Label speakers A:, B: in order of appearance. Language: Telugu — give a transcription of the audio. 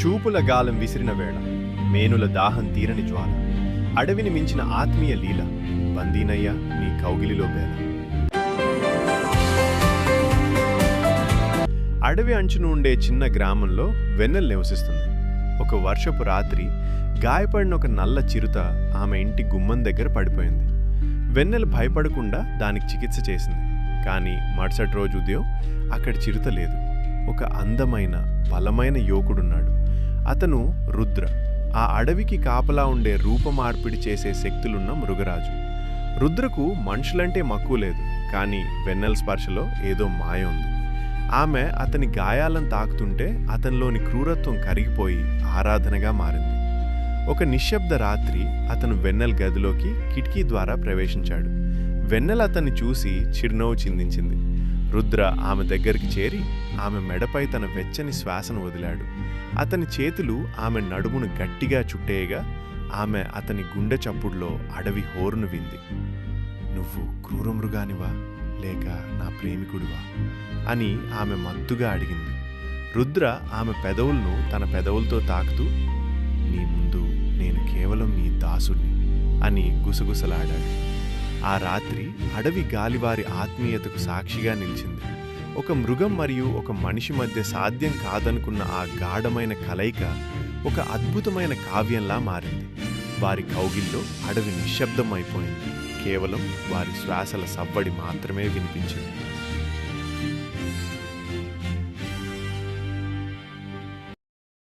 A: చూపుల గాలం విసిరిన వేళ, మేనుల దాహం తీరని జ్వాల, అడవిని మించిన ఆత్మీయ లీల, బందీనయ్య నీ కౌగిలిలో బేల. అడవి అంచున ఉండే చిన్న గ్రామంలో వెన్నెల నివసిస్తుంది. ఒక వర్షపు రాత్రి గాయపడిన ఒక నల్ల చిరుత ఆమె ఇంటి గుమ్మం దగ్గర పడిపోయింది. వెన్నెల భయపడకుండా దానికి చికిత్స చేసింది. కానీ మరుసటి రోజు ఉదయం అక్కడ చిరుత లేదు. ఒక అందమైన బలమైన యువకుడున్నాడు. అతను రుద్ర, ఆ అడవికి కాపలా ఉండే రూపమార్పిడి చేసే శక్తులున్న మృగరాజు. రుద్రకు మనుషులంటే మక్కువ లేదు, కానీ వెన్నెల స్పర్శలో ఏదో మాయ ఉంది. ఆమె అతని గాయాలను తాకుతుంటే అతనిలోని క్రూరత్వం కరిగిపోయి ఆరాధనగా మారింది. ఒక నిశ్శబ్ద రాత్రి అతను వెన్నెల గదిలోకి కిటికీ ద్వారా ప్రవేశించాడు. వెన్నెల అతన్ని చూసి చిరునవ్వు చిందించింది. రుద్ర ఆమె దగ్గరికి చేరి ఆమె మెడపై తన వెచ్చని శ్వాసను వదిలాడు. అతని చేతులు ఆమె నడుమును గట్టిగా చుట్టేయగా ఆమె అతని గుండె చప్పుడులో అడవి హోరును వింది. నువ్వు క్రూరమృగానివా లేక నా ప్రేమికుడివా అని ఆమె మత్తుగా అడిగింది. రుద్ర ఆమె పెదవులను తన పెదవులతో తాకుతూ, నీ ముందు నేను కేవలం నీ దాసుని అని గుసగుసలాడాడు. ఆ రాత్రి అడవి గాలివారి ఆత్మీయతకు సాక్షిగా నిలిచింది. ఒక మృగం మరియు ఒక మనిషి మధ్య సాధ్యం కాదనుకున్న ఆ గాఢమైన కలయిక ఒక అద్భుతమైన కావ్యంలా మారింది. వారి కౌగిల్లో అడవి నిశ్శబ్దం అయిపోయింది. కేవలం వారి శ్వాసల సవ్వడి మాత్రమే వినిపించింది.